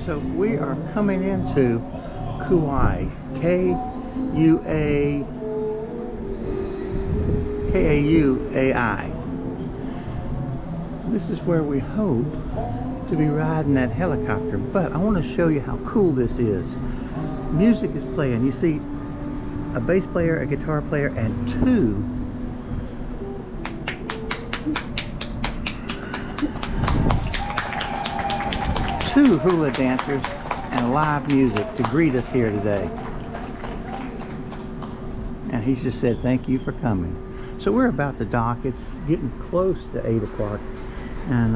So we are coming into Kaua'i, Kaua'i. This is where we hope to be riding that helicopter, but I want to show you how cool this is. Music is playing. You see a bass player, a guitar player, and two hula dancers and live music to greet us here today. And he just said thank you for coming. So we're about to dock. It's getting close to 8 o'clock, and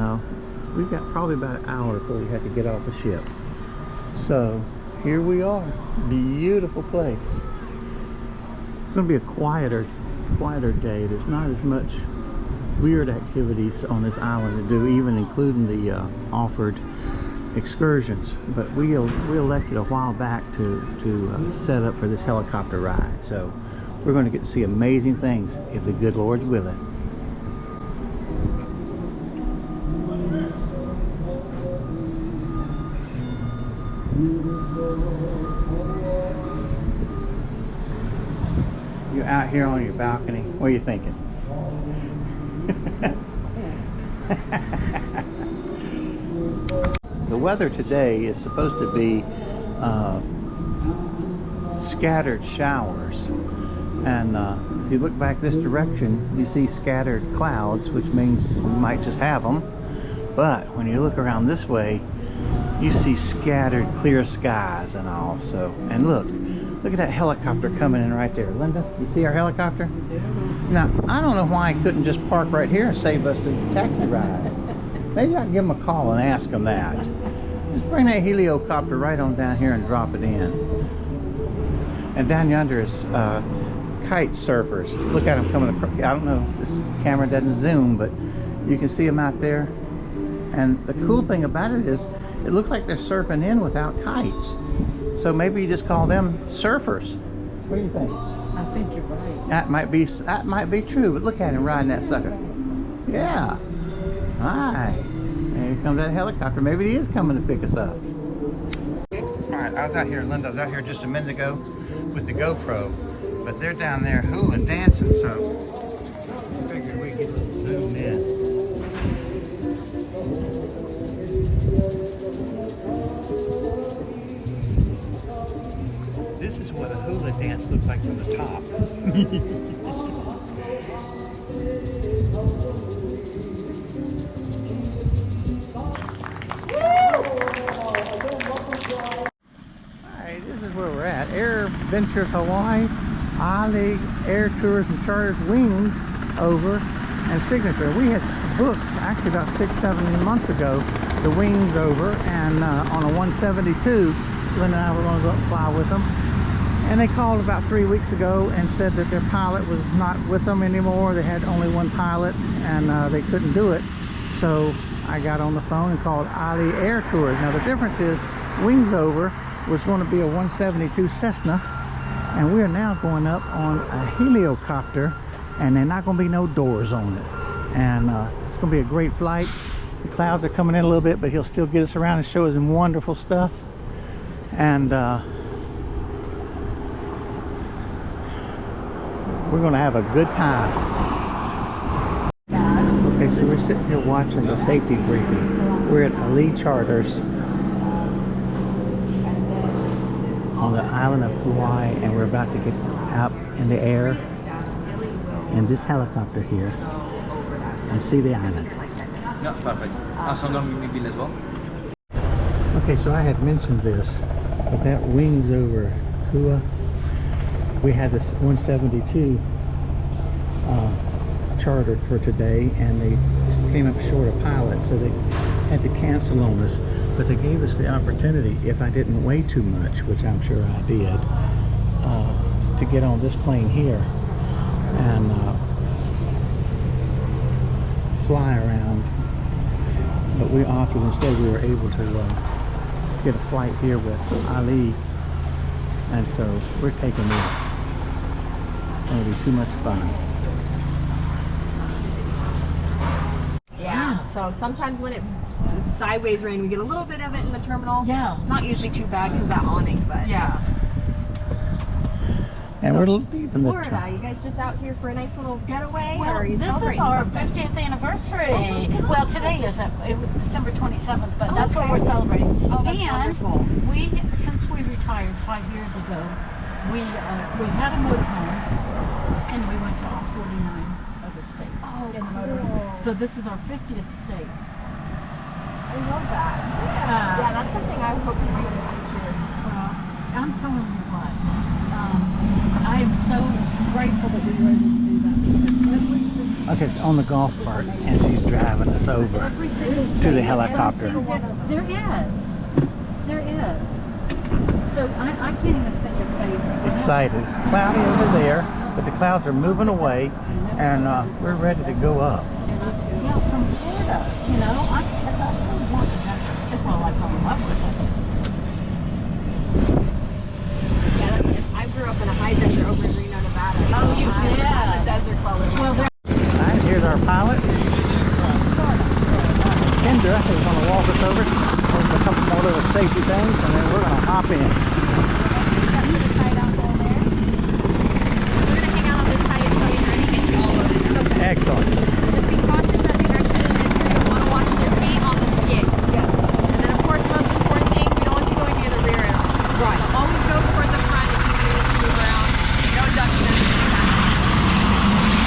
we've got probably about an hour before we have to get off the ship. So here we are. Beautiful place. It's going to be a quieter day. There's not as much weird activities on this island to do, even including the offered excursions. But we elected a while back to set up for this helicopter ride. So we're going to get to see amazing things if the good Lord's willing. You're out here on your balcony. What are you thinking? The weather today is supposed to be scattered showers, and if you look back this direction, you see scattered clouds, which means we might just have them. But when you look around this way, you see scattered clear skies and all. So, and look at that helicopter coming in right there. Linda, you see our helicopter? Now, I don't know why he couldn't just park right here and save us the taxi ride. Maybe I can give him a call and ask him that. Just bring that helicopter right on down here and drop it in. And down yonder is kite surfers. Look at them coming across. I don't know, this camera doesn't zoom, but you can see them out there. And the cool thing about it is, it looks like they're surfing in without kites. So maybe you just call them surfers. What do you think? I think you're right. That might be true, but look at him riding that sucker. Yeah. Hi. And here comes that helicopter. Maybe he is coming to pick us up. Alright, I was out here, Linda was out here just a minute ago with the GoPro, but they're down there hula dancing, so I figured we'd get zoomed in. This is what a hula dance looks like from the top. Alright, this is where we're at. Air Ventures Hawaii, Ali'i Air Tours and Charters Wings over, and Signature. We had booked actually about 6-7 months ago the Wings over, and on a 172 Linda and I were going to go fly with them, and they called about 3 weeks ago and said that their pilot was not with them anymore. They had only one pilot, and they couldn't do it. So I got on the phone and called Ali'i Air Tours. Now the difference is Wings over was going to be a 172 Cessna, and we are now going up on a helicopter, and there's not going to be no doors on it, and it's going to be a great flight. The clouds are coming in a little bit, but he'll still get us around and show us some wonderful stuff. And we're going to have a good time. Okay, so we're sitting here watching the safety briefing. We're at Ali'i Charters on the island of Kaua'i, and we're about to get out in the air in this helicopter here and see the island. Yeah, perfect. Sangam bill as well. Okay, so I had mentioned this, but that Wings over Kaua'i, we had this 172 chartered for today, and they came up short of pilot, so they had to cancel on us. But they gave us the opportunity, if I didn't weigh too much, which I'm sure I did, to get on this plane here and fly around. But we opted instead, we were able to get a flight here with Ali'i, and so we're taking this. It's going to be too much fun. Yeah, so So sometimes when it's sideways rain, we get a little bit of it in the terminal. Yeah. It's not usually too bad because of that awning, but Yeah. And we're leaving the Florida, you guys just out here for a nice little getaway, or Well, are you this is celebrating our something? 50th anniversary. Well, today isn't. It was December 27th, but that's what Okay. we're celebrating. Oh, that's and wonderful. since we retired 5 years ago, we had a motorhome, and we went to all 49 other states in the motorhome. So this is our 50th state. I love that. Yeah, that's something I hope to do in the future. Well, I'm telling you what. I am so grateful that we were able to do that because Okay, on the golf cart, and she's driving us over to the helicopter. There is. So I can't even take a favorite. Excited. It's cloudy over there, but the clouds are moving away, and we're ready to go up. Yeah, from Florida, you know, I still want to have, well, I fall in love with it. Yeah, that's it. I grew up in a high desert over in Reno, Nevada. Oh, you did? I'm a desert dweller. Well, Alright, here's our pilot. Kendra is going to walk us over. There's a couple more little safety things, and then we're going to hop in. Excellent. Just be cautious as you exit and enter. You'll want to watch your feet on the skid. And then, of course, most important thing, we don't want you going near the rear at all. Right. So always go toward the front if you need to move around. No ducking or anything like that.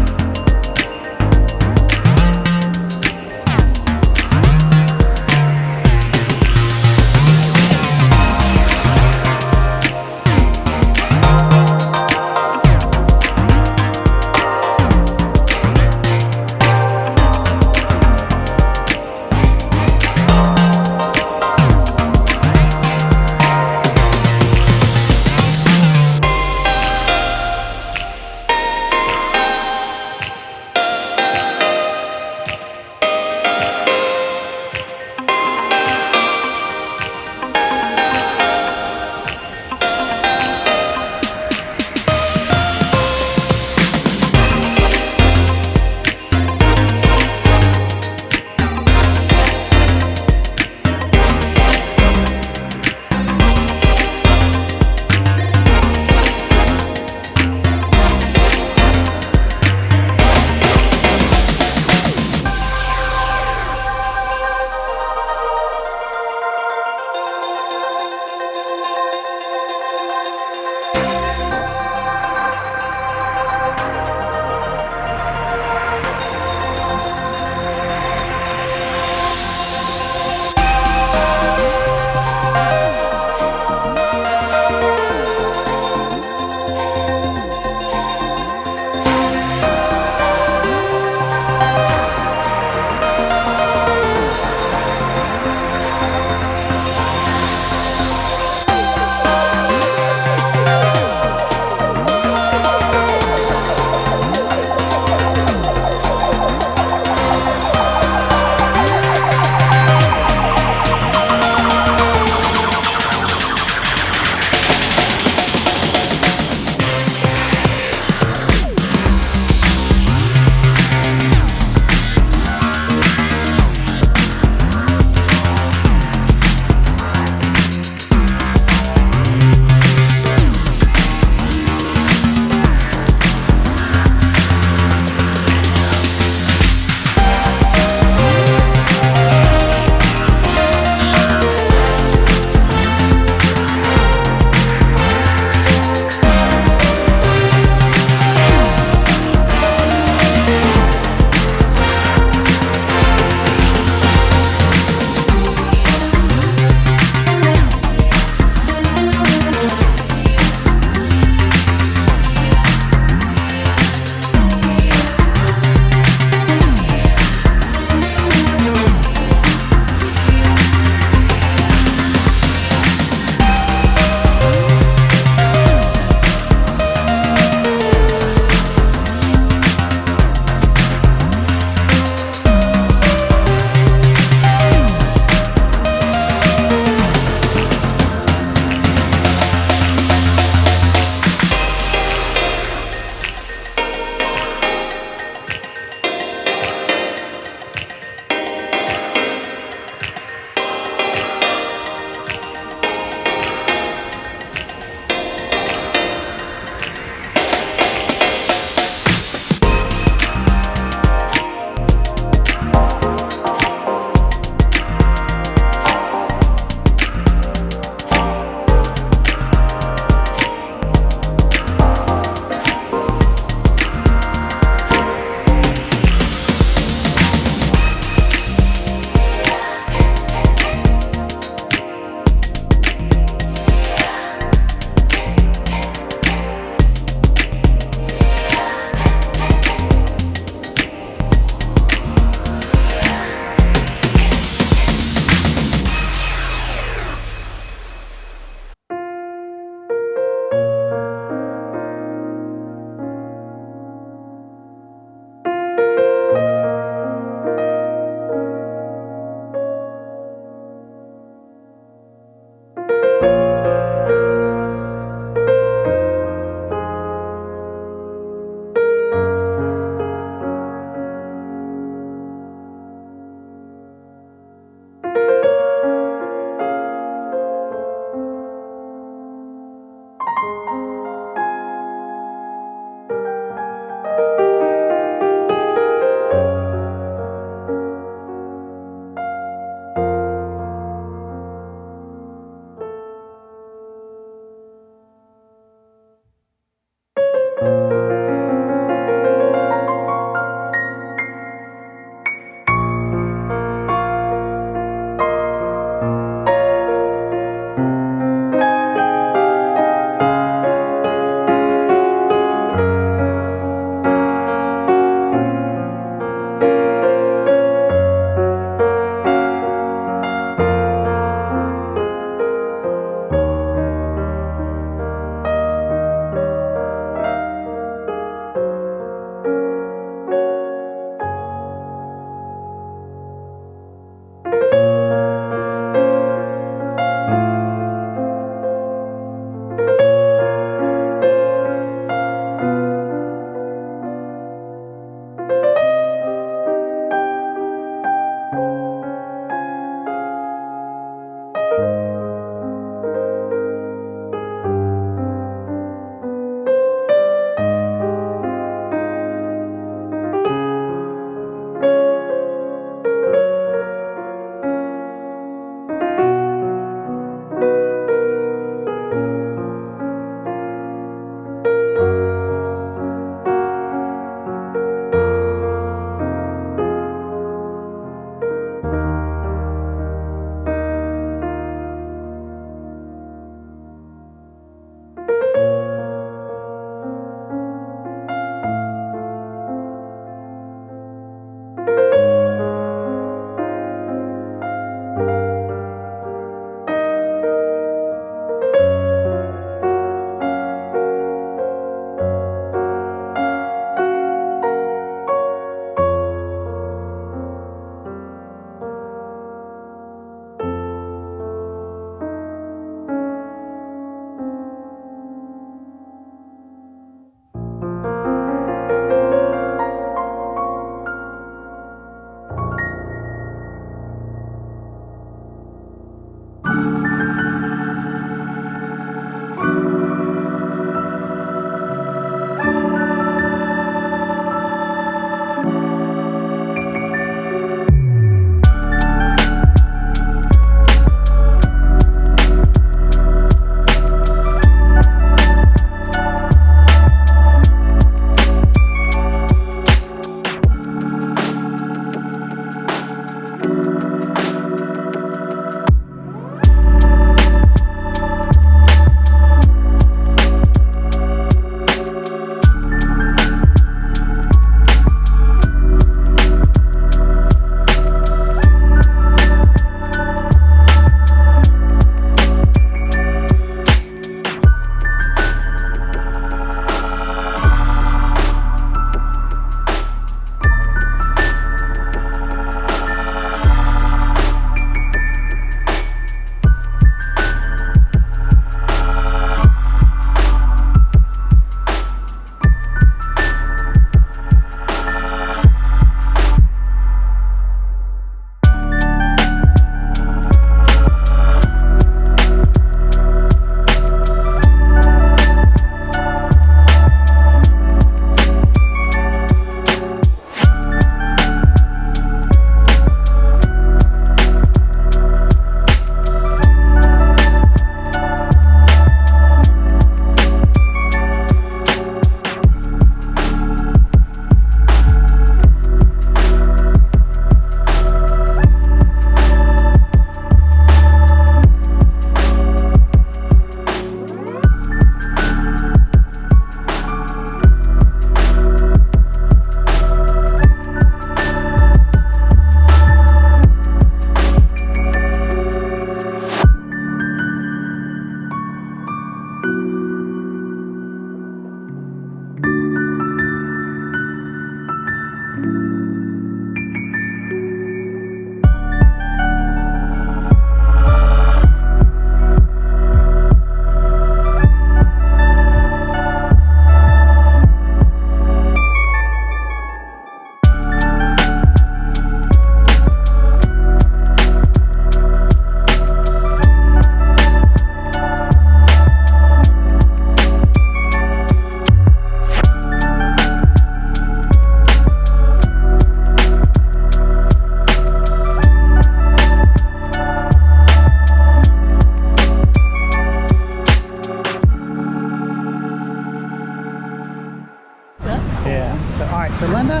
right, so Linda,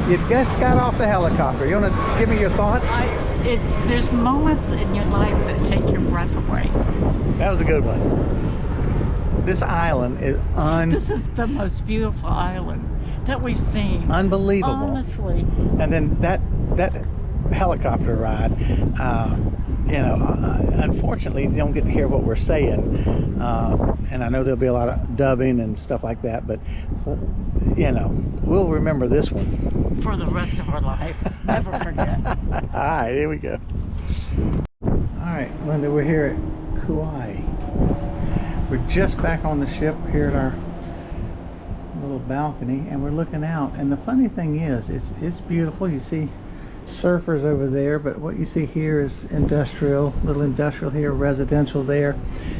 you just got off the helicopter. You want to give me your thoughts? There's moments in your life that take your breath away. That was a good one. This island is This is the most beautiful island that we've seen. unbelievable. Honestly. And then that helicopter ride, unfortunately you don't get to hear what we're saying, and I know there'll be a lot of dubbing and stuff like that, but we'll remember this one For the rest of our life. Never forget. all right, here we go. All right, Linda, we're here at Kaua'i. We're just back on the ship here at our little balcony, and we're looking out, and the funny thing is it's beautiful. You see surfers over there, but what you see here is industrial, little industrial here, residential there,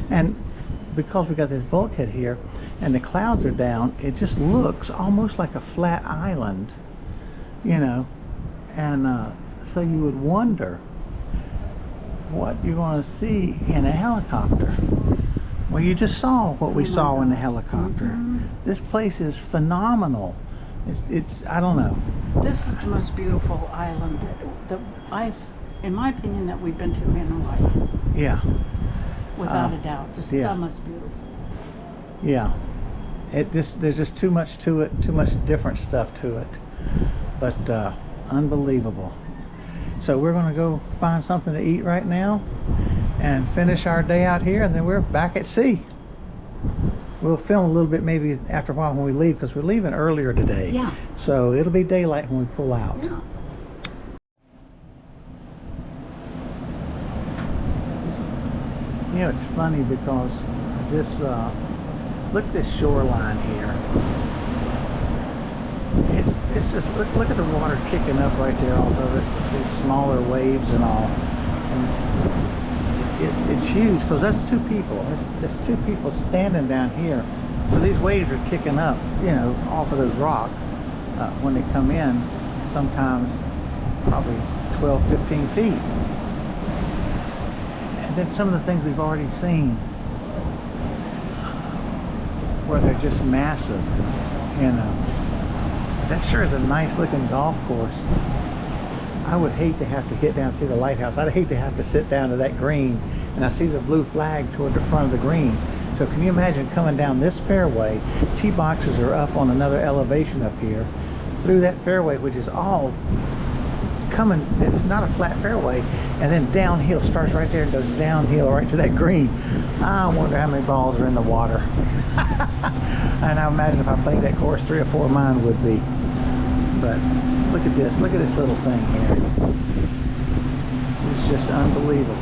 and because we got this bulkhead here and the clouds are down, it just looks almost like a flat island, and so you would wonder what you're going to see in a helicopter. Well, you just saw what we saw in the helicopter. Mm-hmm. This place is phenomenal. It's I don't know. This is the most beautiful island that in my opinion, that we've been to in Hawaii. Yeah. Without a doubt. Just the most beautiful. Yeah. There's just too much to it, too much different stuff to it. But unbelievable. So we're going to go find something to eat right now and finish our day out here, and then we're back at sea. We'll film a little bit maybe after a while when we leave, because we're leaving earlier today. Yeah. So it'll be daylight when we pull out. Yeah. It's funny because this, look at this shoreline here. It's just, look at the water kicking up right there off of it. These smaller waves and all. And it's huge because that's two people. There's two people standing down here. So these waves are kicking up, off of those rocks when they come in, sometimes probably 12, 15 feet. And then some of the things we've already seen where they're just massive, That sure is a nice looking golf course. I would hate to have to get down and see the lighthouse. I'd hate to have to sit down to that green, and I see the blue flag toward the front of the green. So can you imagine coming down this fairway? Tee boxes are up on another elevation up here, through that fairway, which is all coming, it's not a flat fairway, and then downhill, starts right there and goes downhill right to that green. I wonder how many balls are in the water. And I imagine if I played that course, 3 or 4 of mine would be. But look at this little thing here. It's just unbelievable.